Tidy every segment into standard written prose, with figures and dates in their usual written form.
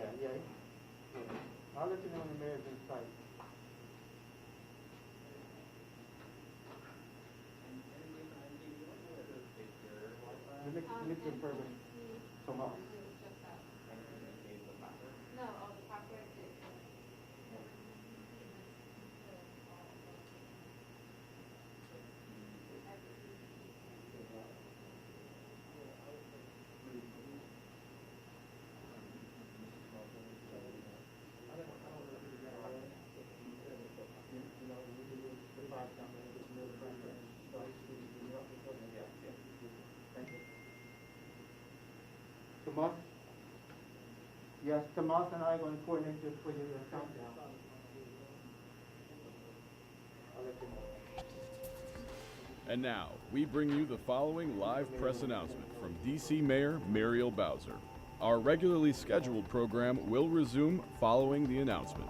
I'll let you know when the mayor's in sight. Let me confirm it tomorrow. No, the password is. Tomas? Yes, Tomas and I are going to coordinate this for your countdown. I'll let you know. And now, we bring you the following live press announcement from D.C. Mayor Muriel Bowser. Our regularly scheduled program will resume following the announcement.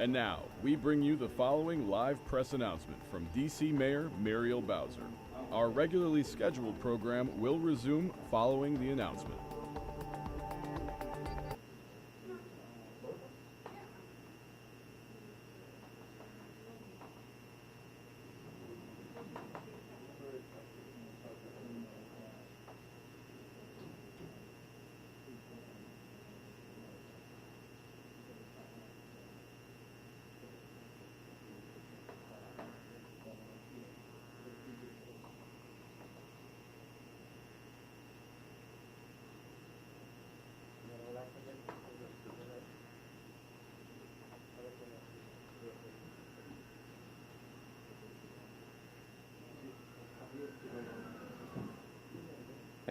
And now, we bring you the following live press announcement from D.C. Mayor Muriel Bowser. Our regularly scheduled program will resume following the announcement.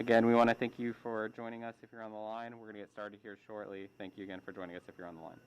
Again, we want to thank you for joining us if you're on the line. We're going to get started here shortly. Thank you again for joining us if you're on the line.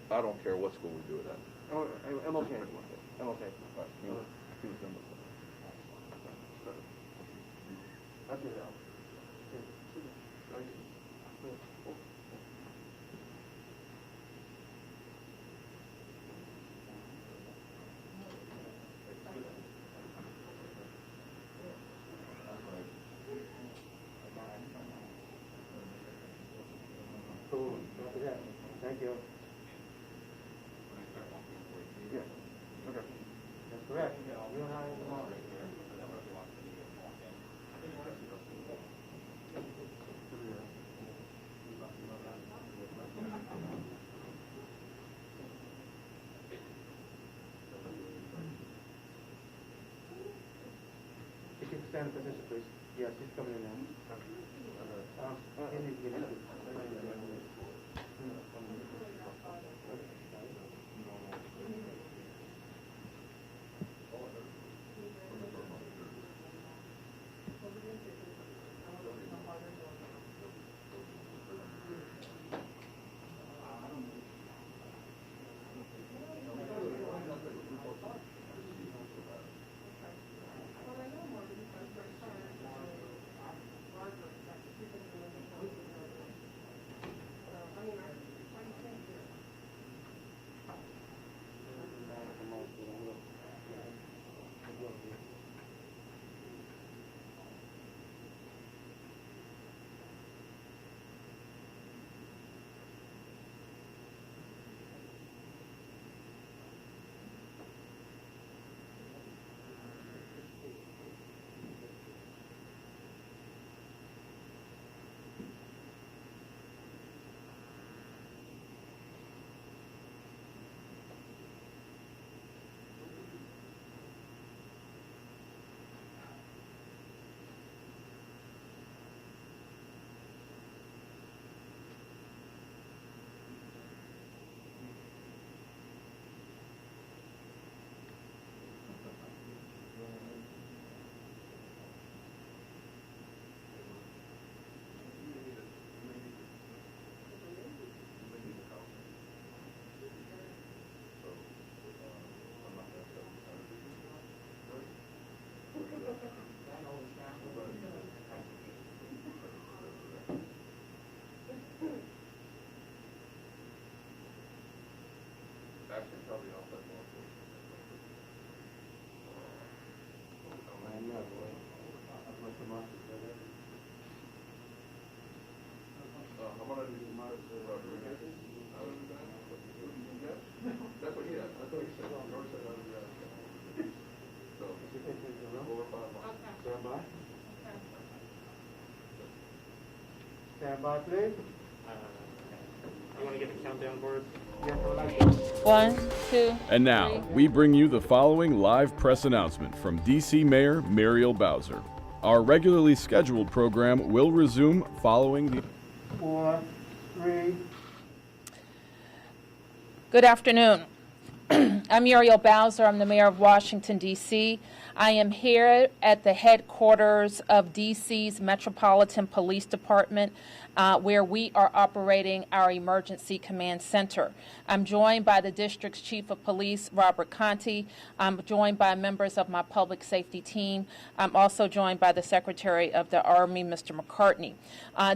I don't care what school we do it at. Oh, I'm okay. I'm okay. I'll get it out. Cool. Thank you. Yeah. Okay. That's correct. You and I are tomorrow. If you stand in position, please. Yes, he's coming in now. He needs to get in. Actually, probably I'll put more. I'm gonna do Rodriguez. That's what he had. That's what he said. George said that was the So, 4 or 5 months. Stand by. Stand by, please. You want to get the countdown board? Yes, I would like to. 1, 2. And now, we bring you the following live press announcement from DC Mayor Muriel Bowser. Our regularly scheduled program will resume following the... 4, 3. Good afternoon. I'm Muriel Bowser. I'm the mayor of Washington, D.C. I am here at the headquarters of D.C.'s Metropolitan Police Department, where we are operating our emergency command center. I'm joined by the district's chief of police, Robert Conti. I'm joined by members of my public safety team. I'm also joined by the Secretary of the Army, Mr. McCartney.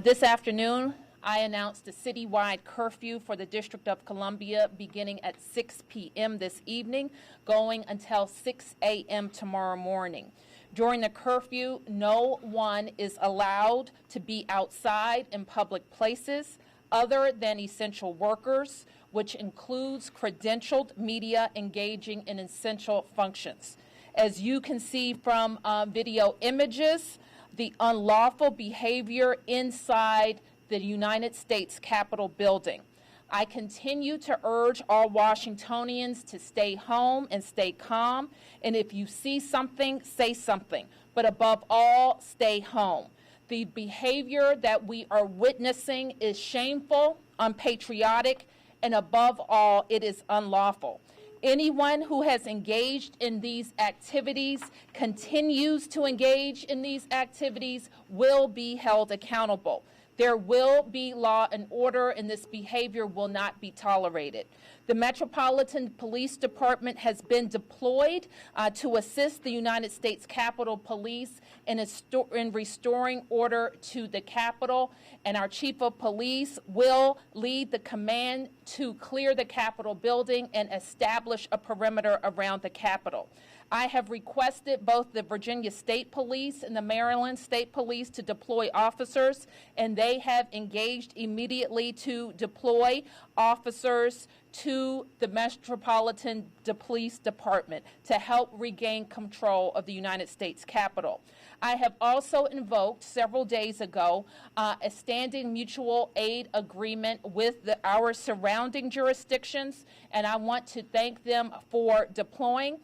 This afternoon, I announced a citywide curfew for the District of Columbia beginning at 6 p.m. this evening, going until 6 a.m. tomorrow morning. During the curfew, no one is allowed to be outside in public places other than essential workers, which includes credentialed media engaging in essential functions. As you can see from video images, the unlawful behavior inside the United States Capitol building. I continue to urge all Washingtonians to stay home and stay calm, and if you see something, say something, but above all, stay home. The behavior that we are witnessing is shameful, unpatriotic, and above all, it is unlawful. Anyone who has engaged in these activities, continues to engage in these activities, will be held accountable. There will be law and order, and this behavior will not be tolerated. The Metropolitan Police Department has been deployed to assist the United States Capitol Police in restoring order to the Capitol, and our Chief of Police will lead the command to clear the Capitol building and establish a perimeter around the Capitol. I have requested both the Virginia State Police and the Maryland State Police to deploy officers, and they have engaged immediately to deploy officers to the Metropolitan Police Department to help regain control of the United States Capitol. I have also invoked several days ago a standing mutual aid agreement with our surrounding jurisdictions, and I want to thank them for deploying.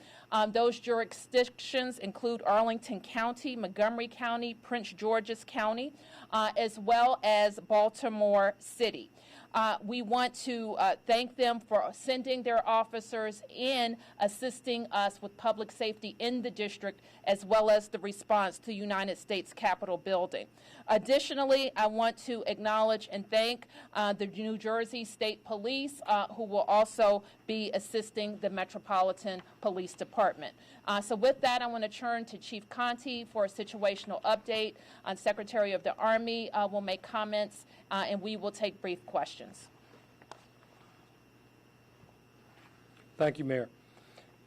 Those jurisdictions include Arlington County, Montgomery County, Prince George's County, as well as Baltimore City. We want to thank them for sending their officers in, assisting us with public safety in the district, as well as the response to the United States Capitol building. Additionally, I want to acknowledge and thank the New Jersey State Police, who will also be assisting the Metropolitan Police Department. So with that, I want to turn to Chief Conti for a situational update. Secretary of the Army will make comments, and we will take brief questions. Thank you, Mayor.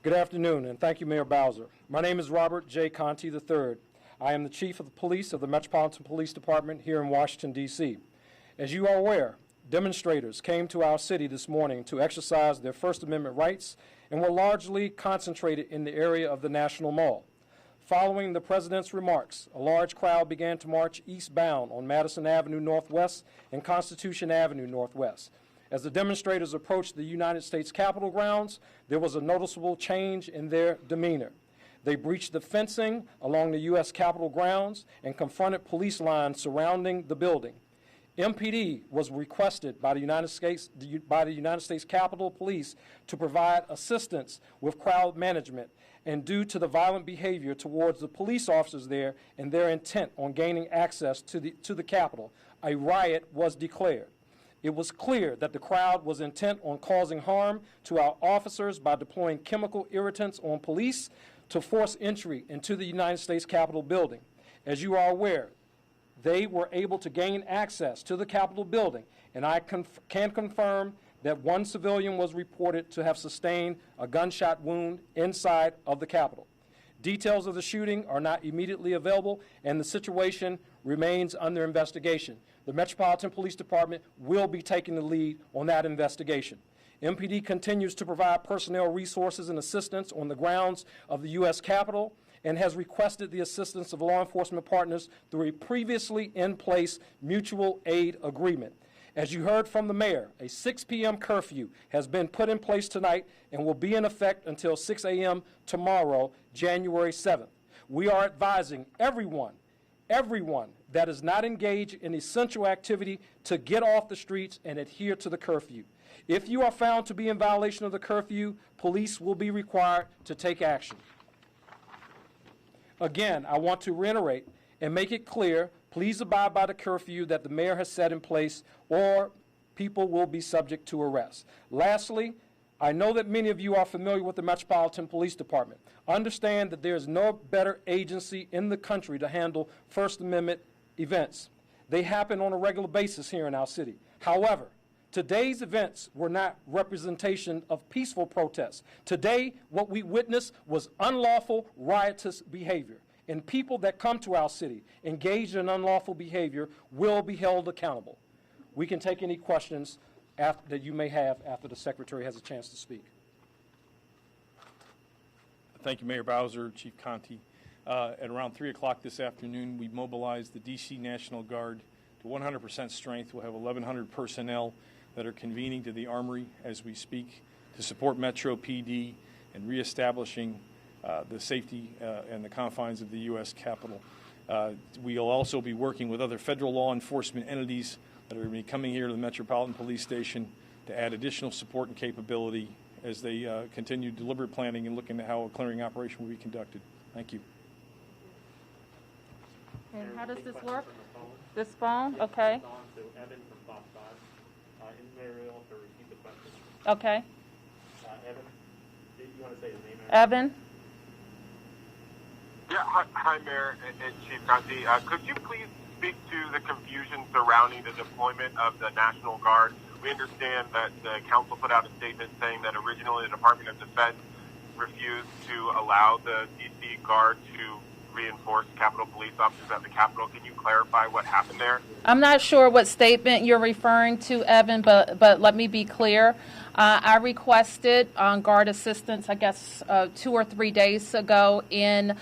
Good afternoon, and thank you, Mayor Bowser. My name is Robert J. Conti III. I am the Chief of the Police of the Metropolitan Police Department here in Washington, D.C. As you are aware, demonstrators came to our city this morning to exercise their First Amendment rights and were largely concentrated in the area of the National Mall. Following the President's remarks, a large crowd began to march eastbound on Madison Avenue Northwest and Constitution Avenue Northwest. As the demonstrators approached the United States Capitol grounds, there was a noticeable change in their demeanor. They breached the fencing along the U.S. Capitol grounds and confronted police lines surrounding the building. MPD was requested by the United States Capitol Police to provide assistance with crowd management, and due to the violent behavior towards the police officers there and their intent on gaining access to the Capitol, a riot was declared. It was clear that the crowd was intent on causing harm to our officers by deploying chemical irritants on police to force entry into the United States Capitol building. As you are aware, they were able to gain access to the Capitol building, and I can confirm that one civilian was reported to have sustained a gunshot wound inside of the Capitol. Details of the shooting are not immediately available, and the situation remains under investigation. The Metropolitan Police Department will be taking the lead on that investigation. MPD continues to provide personnel resources and assistance on the grounds of the U.S. Capitol and has requested the assistance of law enforcement partners through a previously in place mutual aid agreement. As you heard from the mayor, a 6 p.m. curfew has been put in place tonight and will be in effect until 6 a.m. tomorrow, January 7th. We are advising everyone that is not engaged in essential activity to get off the streets and adhere to the curfew. If you are found to be in violation of the curfew, police will be required to take action. Again, I want to reiterate and make it clear, please abide by the curfew that the mayor has set in place, or people will be subject to arrest. Lastly, I know that many of you are familiar with the Metropolitan Police Department. Understand that there is no better agency in the country to handle First Amendment events. They happen on a regular basis here in our city. However, today's events were not representation of peaceful protests. Today, what we witnessed was unlawful, riotous behavior. And people that come to our city engaged in unlawful behavior will be held accountable. We can take any questions that you may have after the Secretary has a chance to speak. Thank you, Mayor Bowser, Chief Conti. At around 3 o'clock this afternoon, we mobilized the D.C. National Guard to 100% strength. We'll have 1,100 personnel that are convening to the Armory as we speak to support Metro PD and reestablishing the safety and the confines of the U.S. Capitol. We'll also be working with other federal law enforcement entities that are going to be coming here to the Metropolitan Police Station to add additional support and capability as they continue deliberate planning and looking at how a clearing operation will be conducted. Thank you. And how does this work? This phone? Okay. So Evan from Fox 5 in Mariel to repeat the question. Okay. Evan, do you want to say his name? Evan? Yeah, hi Mayor and Chief Conti. Could you please speak to the confusion surrounding the deployment of the National Guard? We understand that the council put out a statement saying that originally the Department of Defense refused to allow the D.C. Guard to reinforce Capitol Police officers at the Capitol. Can you clarify what happened there? I'm not sure what statement you're referring to, Evan, but let me be clear. I requested Guard assistance, I guess, 2 or 3 days ago in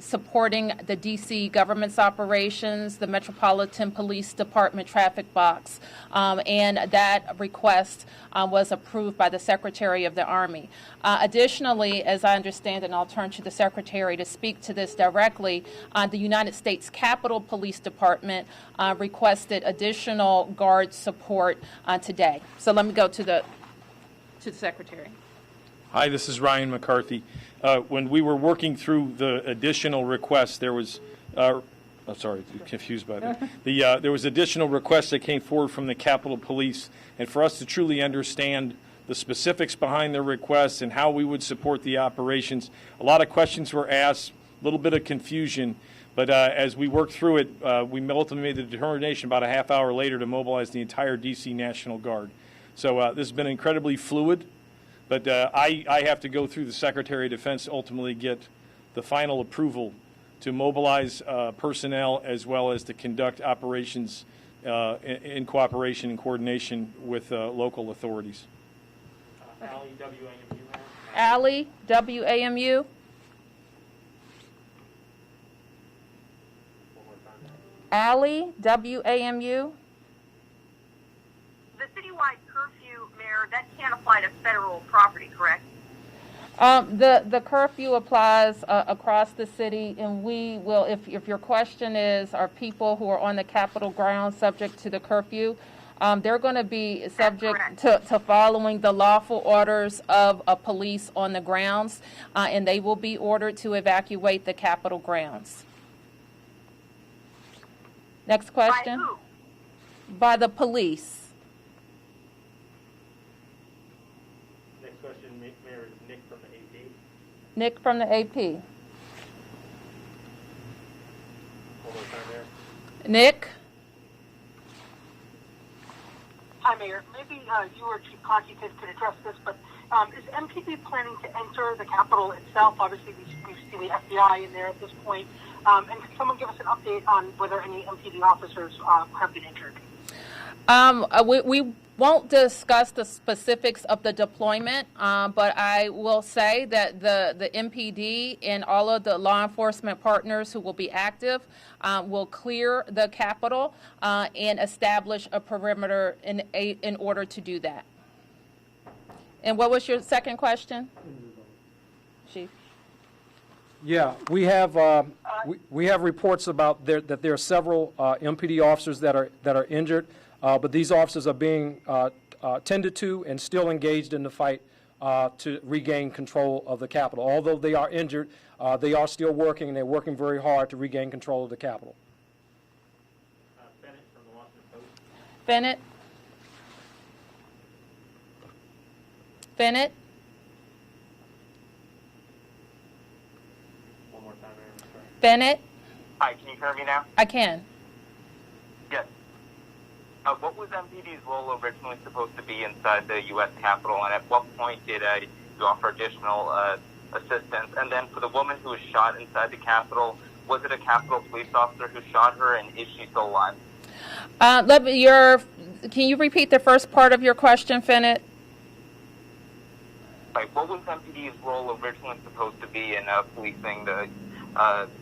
supporting the D.C. government's operations, the Metropolitan Police Department traffic box, and that request was approved by the Secretary of the Army. Additionally, as I understand, and I'll turn to the Secretary to speak to this directly, the United States Capitol Police Department requested additional Guard support today. So let me go to the Secretary. Hi, this is Ryan McCarthy. When we were working through the additional requests, there was, confused by that. There was additional requests that came forward from the Capitol Police, and for us to truly understand the specifics behind the requests and how we would support the operations, a lot of questions were asked, a little bit of confusion, but as we worked through it, we ultimately made the determination about a half hour later to mobilize the entire D.C. National Guard. So this has been incredibly fluid. But I have to go through the Secretary of Defense to ultimately get the final approval to mobilize personnel as well as to conduct operations in cooperation and coordination with local authorities. Allie, WAMU. Allie, WAMU. One more time. Allie, WAMU. The citywide curfew, Mayor, that can't apply to federal property, correct? The curfew applies across the city, and we will, if your question is, are people who are on the Capitol grounds subject to the curfew, they're going to be subject to following the lawful orders of police on the grounds, and they will be ordered to evacuate the Capitol grounds. Next question. By who? By the police. Next question, Mayor, is Nick from the AP. Nick from the AP. One more time, Mayor. Nick? Hi, Mayor. Maybe you or Chief Conti could address this, but is MPD planning to enter the Capitol itself? Obviously, we see the FBI in there at this point. And can someone give us an update on whether any MPD officers have been injured? We won't discuss the specifics of the deployment, but I will say that the MPD and all of the law enforcement partners who will be active will clear the Capitol and establish a perimeter in order to do that. And what was your second question, Chief? Yeah, we have reports about that there are several MPD officers that are injured, but these officers are being tended to and still engaged in the fight to regain control of the Capitol. Although they are injured, they are still working, and they're working very hard to regain control of the Capitol. Bennett from the Washington Post. Bennett? Bennett? One more time, Mayor. Sorry. Bennett? Hi, can you hear me now? I can. what was MPD's role originally supposed to be inside the U.S. Capitol, and at what point did you offer additional assistance? And then for the woman who was shot inside the Capitol, was it a Capitol police officer who shot her, and is she still alive? Can you repeat the first part of your question, Finnet? Like, what was MPD's role originally supposed to be in policing the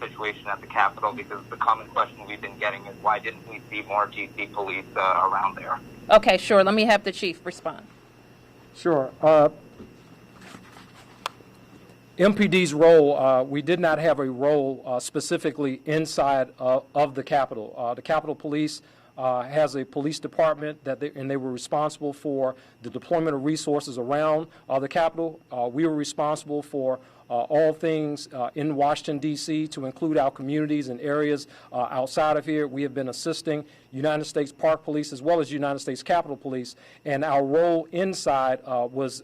situation at the Capitol? Because the common question we've been getting is, why didn't we see more GC police around there? Okay, sure. Let me have the chief respond. Sure. MPD's role, we did not have a role specifically inside of the Capitol. The Capitol Police has a police department and they were responsible for the deployment of resources around the Capitol. We were responsible for all things in Washington, D.C., to include our communities and areas outside of here. We have been assisting United States Park Police as well as United States Capitol Police, and our role inside was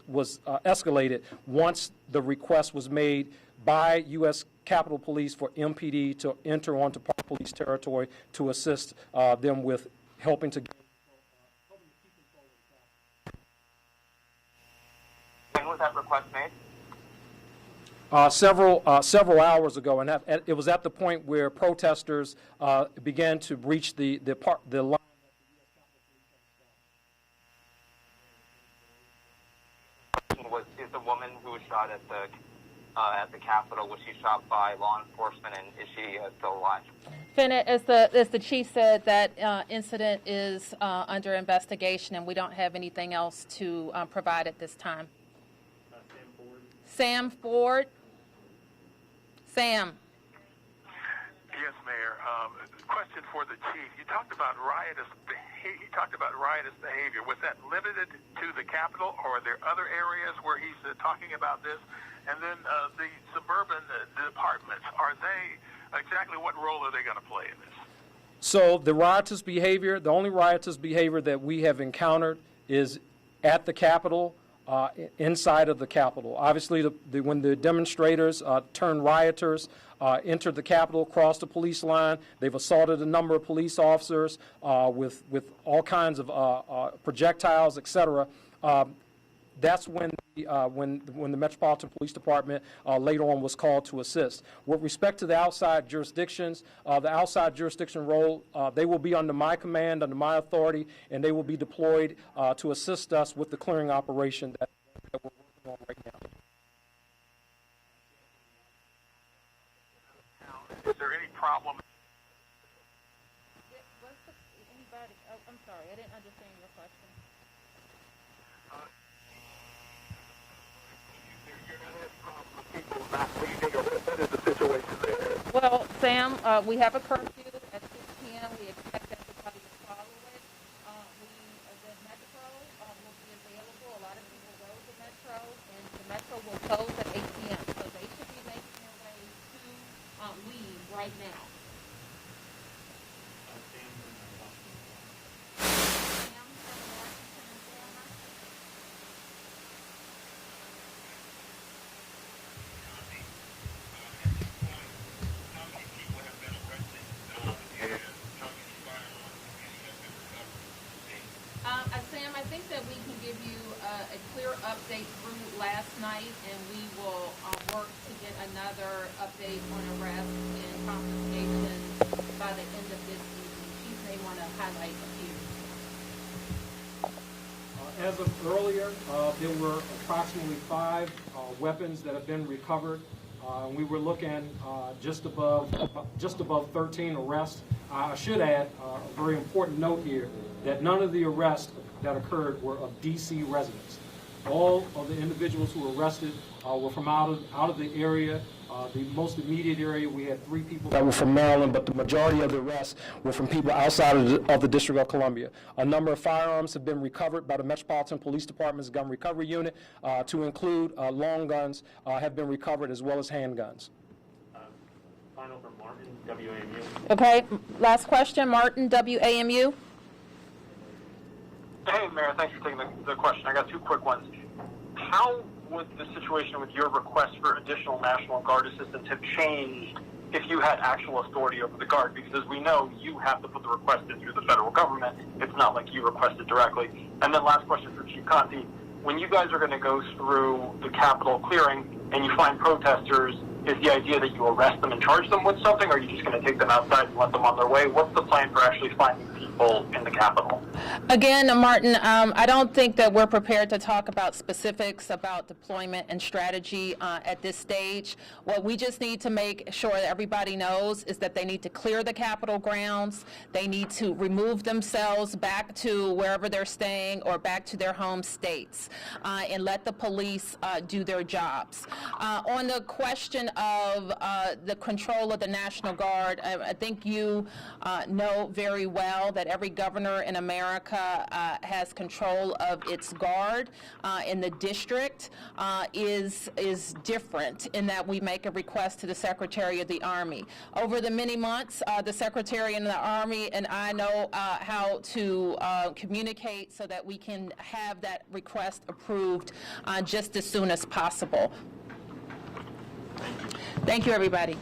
escalated once the request was made by U.S. Capitol Police for MPD to enter onto Park Police territory to assist them with helping to get When was that request made? Several hours ago, and it was at the point where protesters began to breach the line. Is the woman who was shot at the Capitol, was she shot by law enforcement, and is she still alive? Finnet, as the chief said, that incident is under investigation, and we don't have anything else to provide at this time. Sam Ford. Sam. Yes, Mayor. Question for the chief. You talked about riotous behavior. Was that limited to the Capitol, or are there other areas where he's talking about this? And then the suburban departments, exactly what role are they going to play in this? So the only riotous behavior that we have encountered is at the Capitol, inside of the Capitol. Obviously, when the demonstrators turned rioters entered the Capitol, crossed the police line, they've assaulted a number of police officers with all kinds of projectiles, etc. That's when the Metropolitan Police Department later on was called to assist. With respect to the outside jurisdictions, the outside jurisdiction role, they will be under my command, under my authority, and they will be deployed to assist us with the clearing operation that we're working on right now. Is there any problem? I'm sorry, I didn't understand your question. What is the situation there? Well, Sam, we have a curfew at 6 p.m. We expect everybody to follow it. The Metro will be available. A lot of people rode the Metro, and the Metro will close at 8 p.m. So they should be making their way to leave right now. Sam, I think that we can give you a clear update through last night, and we will work to get another update on arrest and confiscation by the end of this evening. Chief may want to highlight a few. As of earlier, there were approximately 5 weapons that have been recovered. We were looking just above 13 arrests. I should add a very important note here that none of the arrests that occurred were of D.C. residents. All of the individuals who were arrested were from out of the area. The most immediate area, we had 3 people that were from Maryland, but the majority of the arrests were from people outside of the District of Columbia. A number of firearms have been recovered by the Metropolitan Police Department's Gun Recovery Unit, to include long guns have been recovered, as well as handguns. Final from Martin, WAMU. Okay, last question, Martin, WAMU. Hey, Mayor, thanks for taking the question. I got 2 quick ones. How would the situation with your request for additional National Guard assistance have changed if you had actual authority over the guard, because as we know, you have to put the request in through the federal government. It's not like you requested directly. And then last question for Chief Conti. When you guys are going to go through the Capitol clearing and you find protesters, is the idea that you arrest them and charge them with something, or are you just going to take them outside and let them on their way? What's the plan for actually finding people in the Capitol? Again, Martin, I don't think that we're prepared to talk about specifics about deployment and strategy at this stage. What we just need to make sure that everybody knows is that they need to clear the Capitol grounds. They need to remove themselves back to wherever they're staying or back to their home states and let the police do their jobs. On the question of the control of the National Guard, I think you know very well that every governor in America has control of its guard, and the district is different in that we make a request to the Secretary of the Army. Over the many months, the Secretary and the Army and I know how to communicate so that we can have that request approved just as soon as possible. Thank you, everybody.